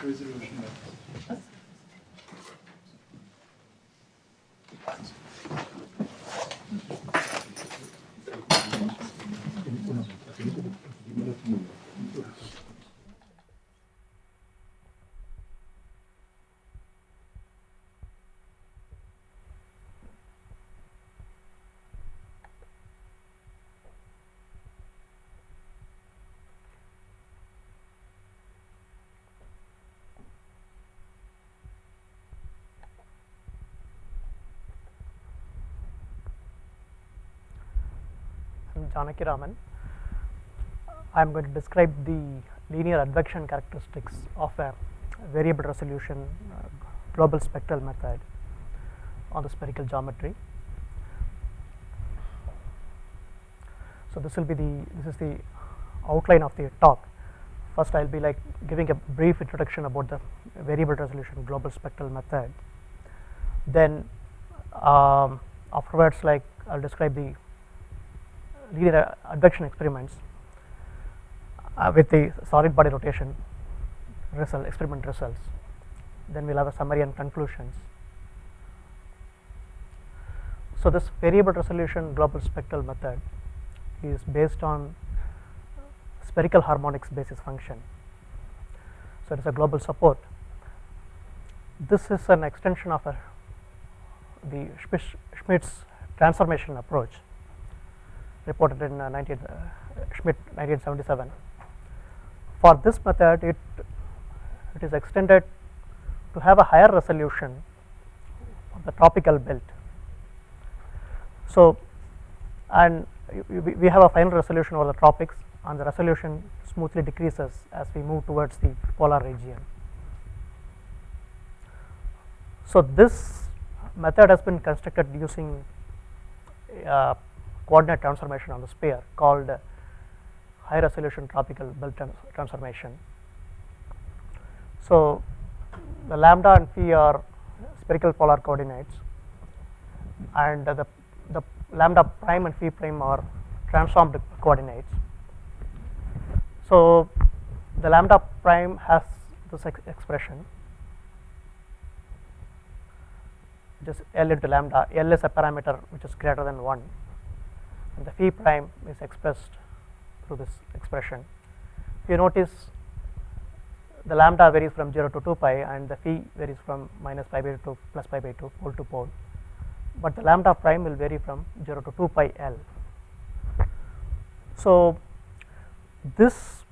resolution methods. Janaki Raman. I am going to describe the linear advection characteristics of a variable resolution global spectral method on the spherical geometry. So this is the outline of the talk. First I will be like giving a brief introduction about the variable resolution global spectral method. Then afterwards, like I will describe the linear advection experiments with the solid body rotation experiment results. Then we will have a summary and conclusions. So this variable resolution global spectral method is based on spherical harmonics basis function. So it is a global support. This is an extension of the Schmidt's transformation approach reported in Schmidt 1977. For this method, it is extended to have a higher resolution of the tropical belt. So, and we have a final resolution over the tropics, and the resolution smoothly decreases as we move towards the polar region. So this method has been constructed using coordinate transformation on the sphere called high resolution tropical belt transformation. So the lambda and phi are spherical polar coordinates, and the lambda prime and phi prime are transformed coordinates. So the lambda prime has this expression, which is L into lambda. L is a parameter which is greater than 1, and the phi prime is expressed through this expression. If you notice, the lambda varies from 0 to 2 pi and the phi varies from minus pi by 2 to plus pi by 2 pole to pole, but the lambda prime will vary from 0 to 2 pi L. So this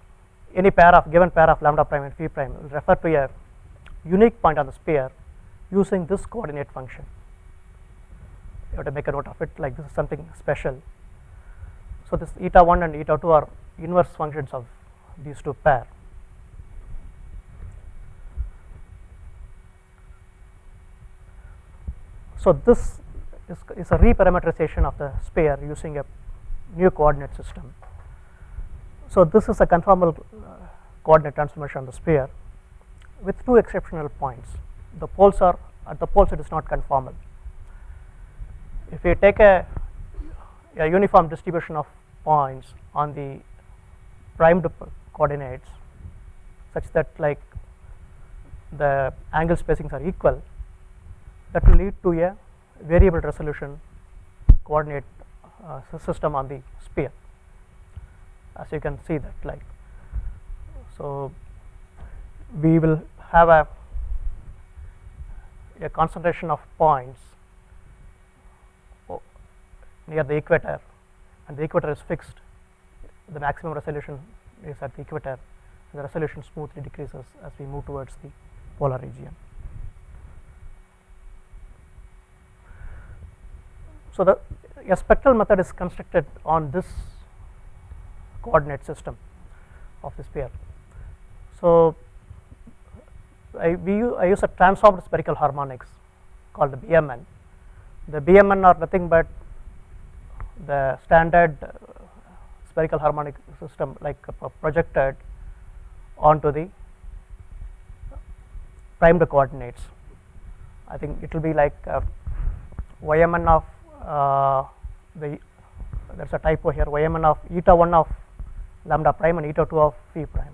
any given pair of lambda prime and phi prime will refer to a unique point on the sphere using this coordinate function. You have to make a note of it, like this is something special. So this eta 1 and eta 2 are inverse functions of these two pair. So this is a reparameterization of the sphere using a new coordinate system. So this is a conformal coordinate transformation on the sphere with two exceptional points. The poles are at the poles it is not conformal. If we take a uniform distribution of points on the primed coordinates such that like the angle spacings are equal, that will lead to a variable resolution coordinate system on the sphere, as you can see that like. So we will have a concentration of points near the equator, and the equator is fixed. The maximum resolution is at the equator, and the resolution smoothly decreases as we move towards the polar region. So a spectral method is constructed on this coordinate system of the sphere. So I use a transformed spherical harmonics called the BMN. The BMN are nothing but the standard spherical harmonic system, like projected onto the primed coordinates. I think it will be like YMN of there's a typo here, YMN of eta 1 of lambda prime and eta 2 of phi prime.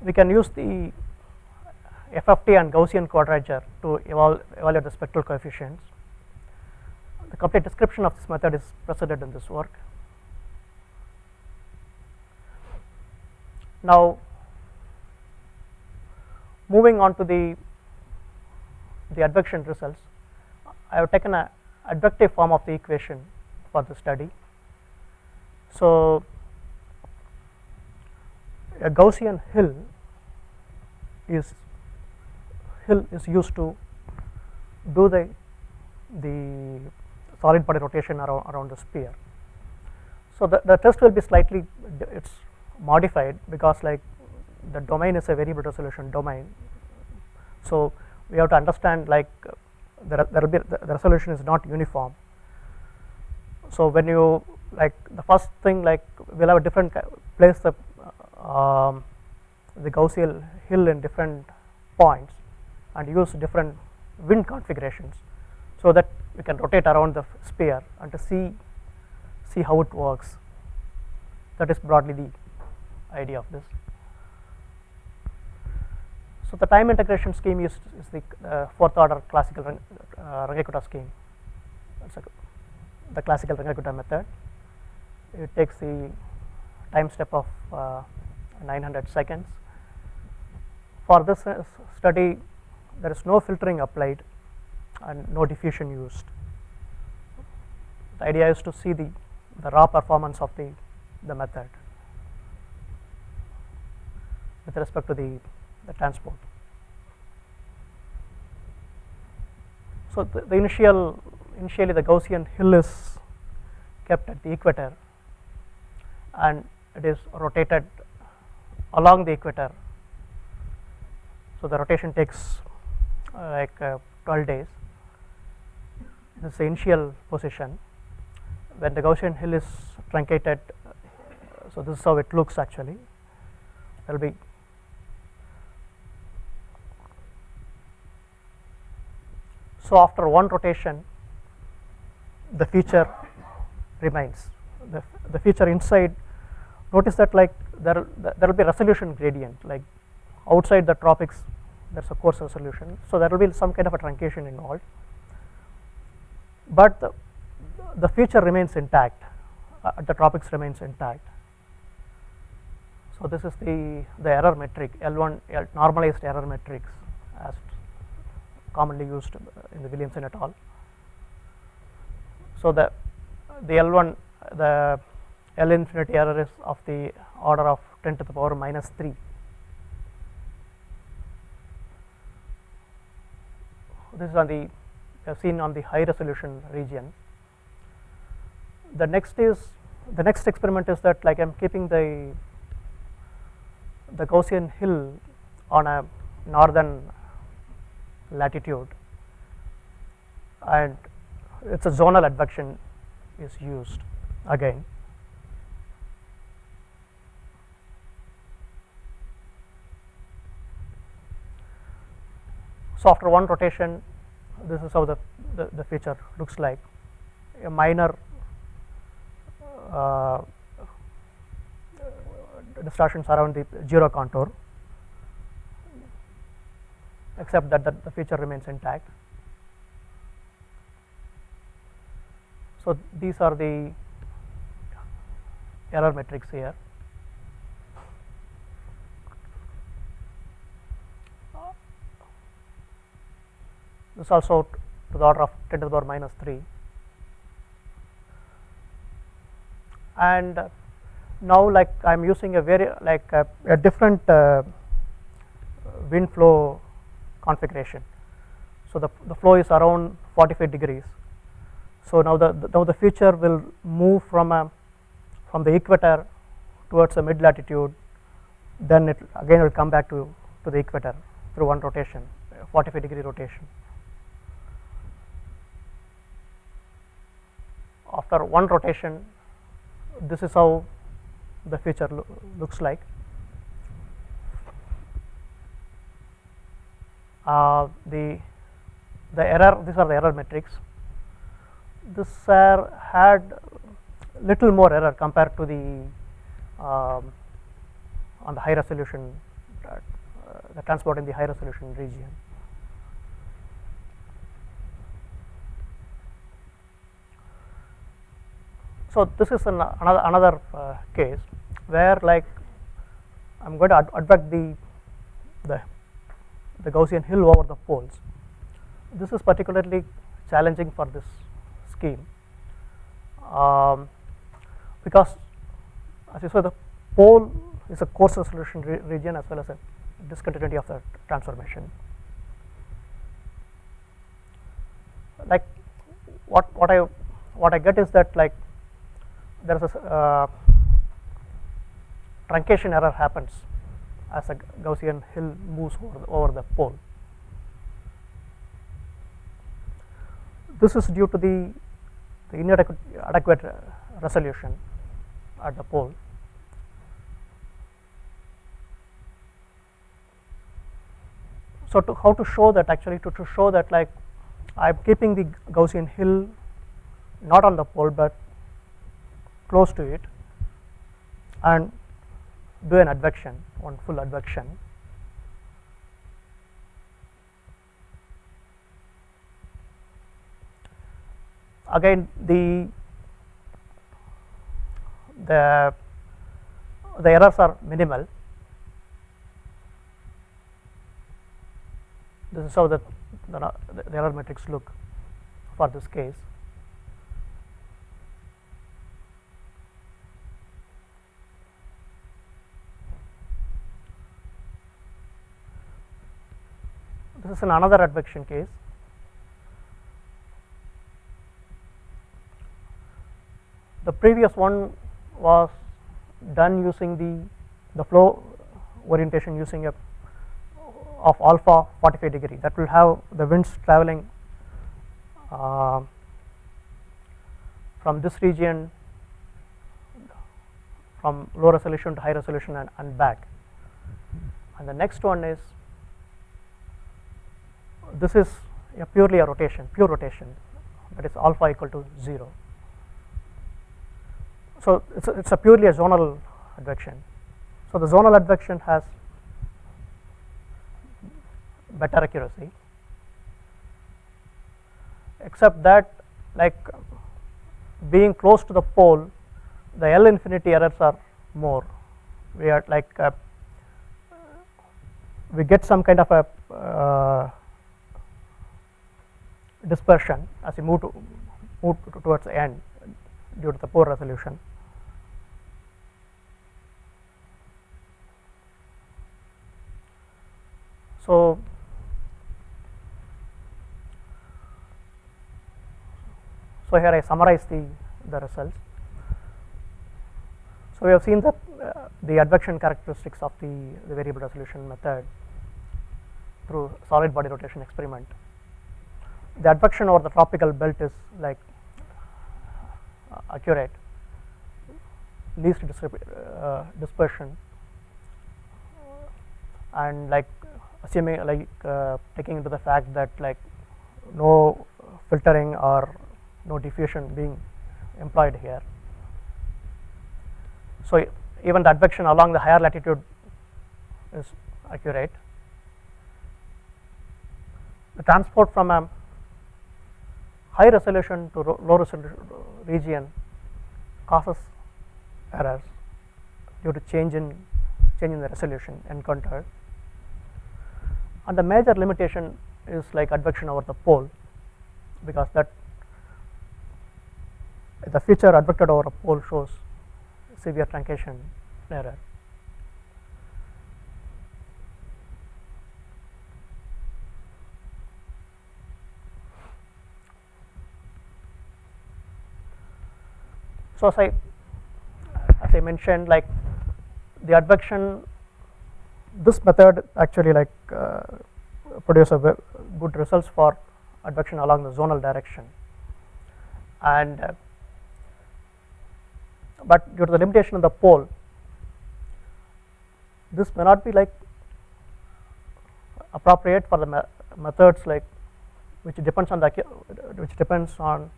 we can use the FFT and Gaussian quadrature to evaluate the spectral coefficients. The complete description of this method is presented in this work. Now, moving on to the advection results, I have taken an advective form of the equation for the study. So, a Gaussian hill is used to do the solid body rotation around the sphere. So, the test will be slightly it's modified because like the domain is a variable resolution domain. So, we have to understand like the resolution is not uniform. So, when you like the first thing, like we'll have a different place the Gaussian hill in different points and use different wind configurations, so that we can rotate around the sphere and to see how it works. That is broadly the idea of this. So, the time integration scheme is the fourth order classical Runge-Kutta scheme. That's the classical Runge-Kutta method. It takes the time step of 900 seconds. For this study, there is no filtering applied and no diffusion used. The idea is to see the raw performance of the method with respect to the transport. So, the initially the Gaussian hill is kept at the equator and it is rotated along the equator. So, the rotation takes like 12 days. This is the initial position. When the Gaussian hill is truncated, so this is how it looks actually. There will be so after one rotation, the feature remains. The feature inside, notice that like there will be resolution gradient, like outside the tropics there is a coarse resolution. So, there will be some kind of a truncation involved, but the feature remains intact, the tropics remains intact. So, this is the error metric L1 normalized error metrics as commonly used in the Williamson et al. So, the L1 the L infinity error is of the order of 10 to the power minus 3. This is on the seen on the high resolution region. The next experiment is that like I am keeping the Gaussian hill on a northern latitude and it's a zonal advection is used again. So, after one rotation, this is how the feature looks like. A minor distortions around the zero contour, except that the feature remains intact. So, these are the error metrics here. This also to the order of 10 to the power minus 3. And now like I am using a very like a different wind flow configuration. So, the flow is around 45 degrees. So, now the feature will move from the equator towards the mid latitude, then it again will come back to the equator through one rotation, 45 degree rotation. After one rotation, this is how the feature looks like. The error, these are the error metrics. This had little more error compared to the on the high resolution the transport in the high resolution region. So this is another case where like I am going to advect the Gaussian hill over the poles. This is particularly challenging for this scheme because as you saw, the pole is a coarse resolution region as well as a discontinuity of the transformation. Like what I get is that like there is a truncation error happens as a Gaussian hill moves over the pole. This is due to the inadequate resolution at the pole. So how to show that, actually to show that like I am keeping the Gaussian hill not on the pole but close to it and do an advection, one full advection. Again the errors are minimal. This is how the error matrix look for this case. This is another advection case. The previous one was done using the flow orientation using a of alpha 45 degree, that will have the winds traveling from this region from low resolution to high resolution and back. And the next one is, this is purely a rotation, pure rotation, that is alpha equal to 0. So it's a purely a zonal advection. So the zonal advection has better accuracy, except that like being close to the pole, the L infinity errors are more. We are like we get some kind of a dispersion as we move towards the end due to the poor resolution. So here I summarize the results. So we have seen that the advection characteristics of the variable resolution method through solid body rotation experiment. The advection over the tropical belt is like accurate, least dispersion, and like assuming like taking into the fact that like no filtering or no diffusion being employed here. So even the advection along the higher latitude is accurate. The transport from a high resolution to low resolution region causes errors due to change in the resolution encountered. And the major limitation is like advection over the pole, because that the feature advected over a pole shows severe truncation error. So as I mentioned, like the advection, this method actually like produce a good results for advection along the zonal direction, and but due to the limitation of the pole, this may not be like appropriate for the methods like which depends on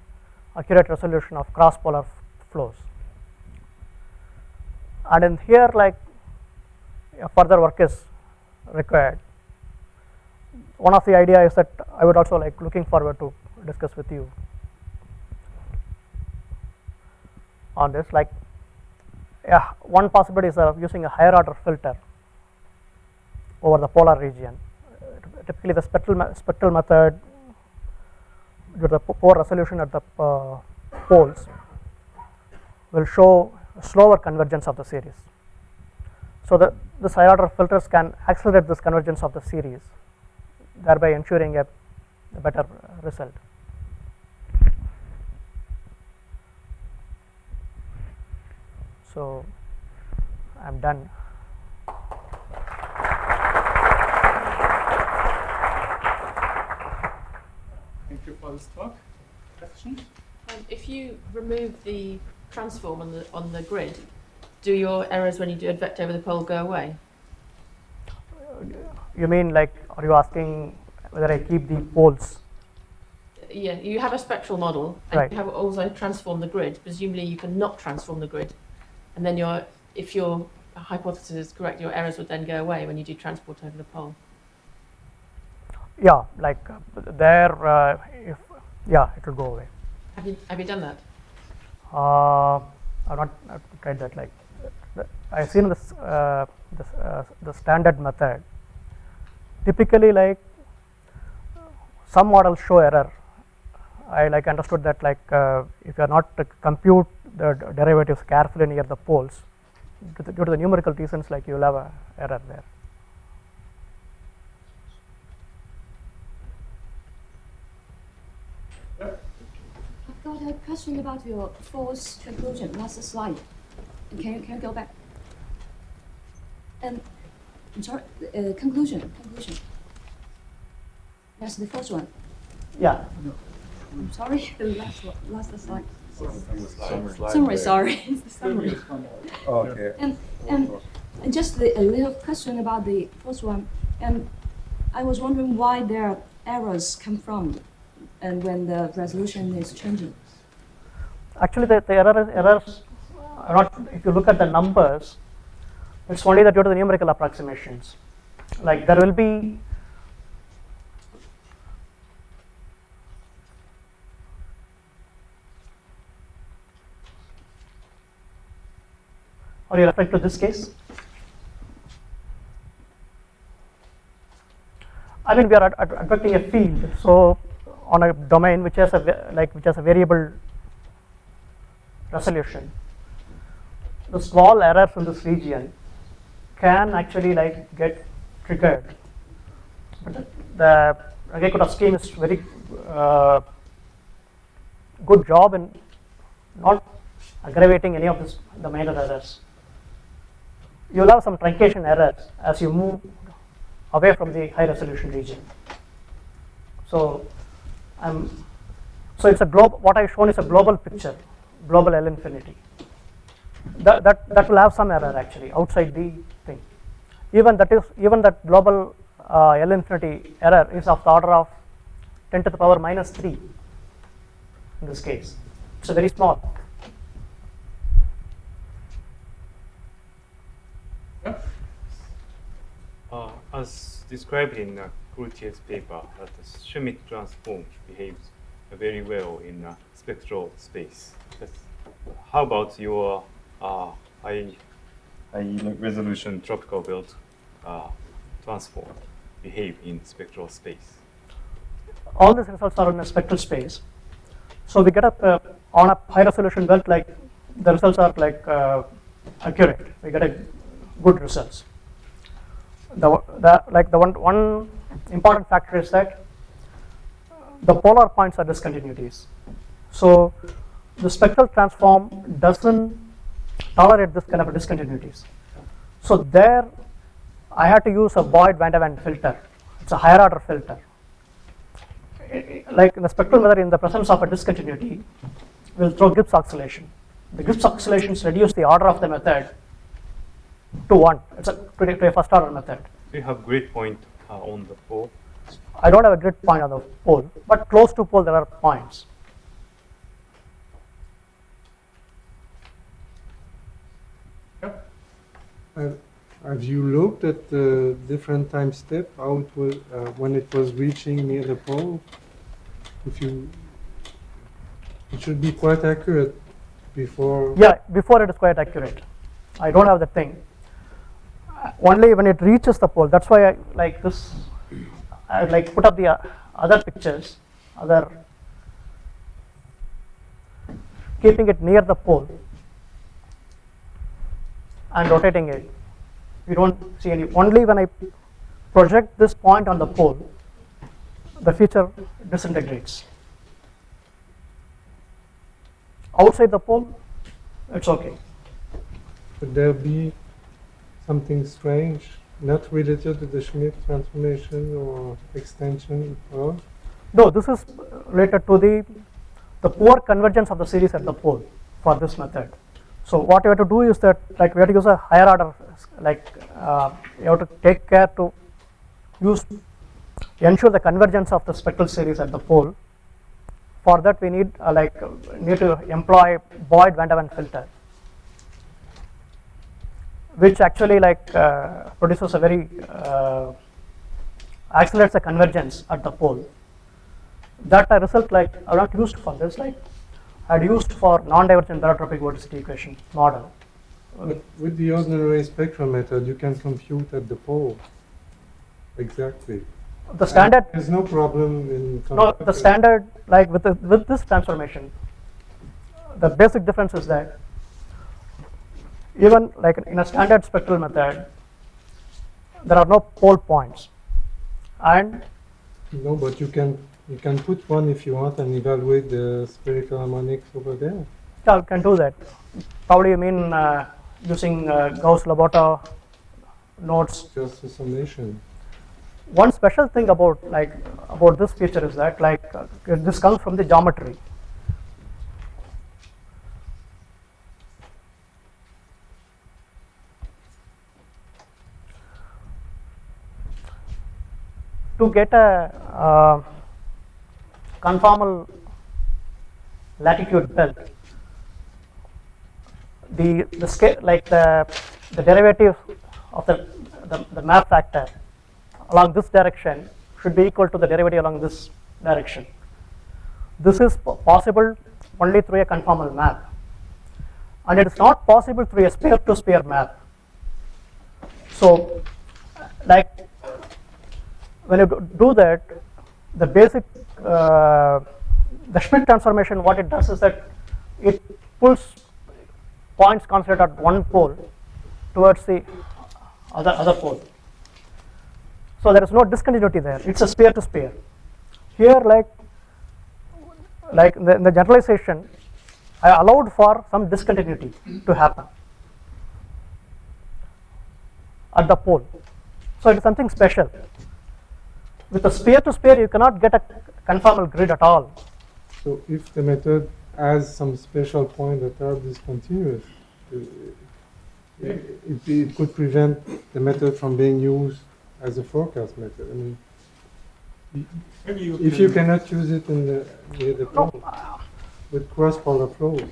accurate resolution of cross polar flows. And in here like further work is required one of the idea is that I would also like looking forward to discuss with you on this. Like, yeah, one possibility is using a higher order filter over the polar region. Typically, the spectral method, due to the poor resolution at the poles, will show slower convergence of the series. So this higher order filters can accelerate this convergence of the series, thereby ensuring a better result. So I'm done. Thank you for this talk. Questions? If you remove the transform on the grid, do your errors when you do advect over the pole go away? You mean like, are you asking whether I keep the poles? Yeah, you have a spectral model, and Right. you have also transformed the grid. Presumably, you can not transform the grid, and then if your hypothesis is correct, your errors would then go away when you do transport over the pole. Yeah, like there, if yeah, it will go away. Have you done that? I've not tried that. Like, I've seen this the standard method. Typically, like some models show error. I like understood that like if you are not to compute the derivatives carefully near the poles, due to the numerical reasons, like you will have a error there. I've got a question about your false conclusion. Last slide. Can you go back? I'm sorry. Conclusion. That's the first one. Yeah. I'm sorry. The last slide. Summary. Summary. Sorry. It's the summary. Okay. And just a little question about the first one. And I was wondering why their errors come from, and when the resolution is changing. Actually, the errors are not. If you look at the numbers, it's only that due to the numerical approximations. Like there will be. Are you referring to this case? I mean, we are advecting a field, so on a domain which has a variable resolution, the small errors in this region can actually like get triggered. But the Agekota scheme is very good job in not aggravating any of the minor errors. You will have some truncation errors as you move away from the high resolution region. So it's a globe. What I've shown is a global picture, global L infinity. That will have some error actually outside the thing. Even that global L infinity error is of the order of 10 to the power minus 3 in this case. It's a very small. As described in Cloutier's paper, that the Schmidt transform behaves very well in spectral space. How about your high resolution tropical belt transform behave in spectral space? All these results are in a spectral space. So we get up on a high resolution belt, like the results are like accurate. We get a good results. The one important factor is that the polar points are discontinuities. So the spectral transform doesn't tolerate this kind of discontinuities. So there, I had to use a Boyd-Van de Ven filter. It's a higher order filter. Like in the spectral method, in the presence of a discontinuity, we'll throw Gibbs oscillation. The Gibbs oscillations reduce the order of the method to 1. It's to a first order method. Do you have grid point on the pole? I don't have a grid point on the pole, but close to pole there are points. Have you looked at the different time step, how it was when it was reaching near the pole? If you, it should be quite accurate before. Yeah, before it is quite accurate. I don't have the thing. Only when it reaches the pole. That's why I like this. I like put up the other pictures, keeping it near the pole and rotating it. You don't see any. Only when I project this point on the pole, the feature disintegrates. Outside the pole, it's okay. Could there be something strange, not related to the Schmidt transformation or extension? Or No, this is related to the poor convergence of the series at the pole for this method. So what you have to do is that, like, we have to use a higher order, like you have to take care to ensure the convergence of the spectral series at the pole. For that we need need to employ Boyd Van der Waals filter, which actually produces a very accelerates the convergence at the pole. That result I've not used for this, I had used for non-divergent barotropic vorticity equation model. but with the ordinary spectral method, you can compute at the pole. Exactly. The standard, There's no problem in. no, the standard with this transformation, the basic difference is that even in a standard spectral method, there are no pole points, and No, but you can put one if you want and evaluate the spherical harmonics over there. yeah, you can do that. How do you mean using Gauss-Labota nodes? Just a summation. One special thing about this feature is that this comes from the geometry. To get a conformal latitude belt, the scale the derivative of the map factor along this direction should be equal to the derivative along this direction. This is possible only through a conformal map, and it is not possible through a sphere-to-sphere map. So, when you do that, the basic the Schmidt transformation, what it does is that it pulls points concentrated at one pole towards the other pole. So there is no discontinuity there. It's a sphere to sphere. Here, in the generalization, I allowed for some discontinuity to happen at the pole. So it is something special. With a sphere to sphere, you cannot get a conformal grid at all. So if the method has some special point that are discontinuous, it could prevent the method from being used as a forecast method. I mean, Maybe if you cannot use it in near the pole with cross-polar flows, you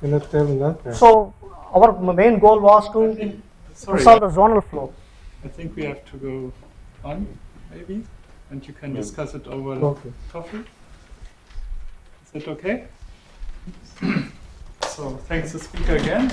cannot tell in that way. So our main goal was to solve the zonal flow. I think we have to go on, maybe, and you can discuss it over Okay. coffee. Is that okay? So thanks the speaker again.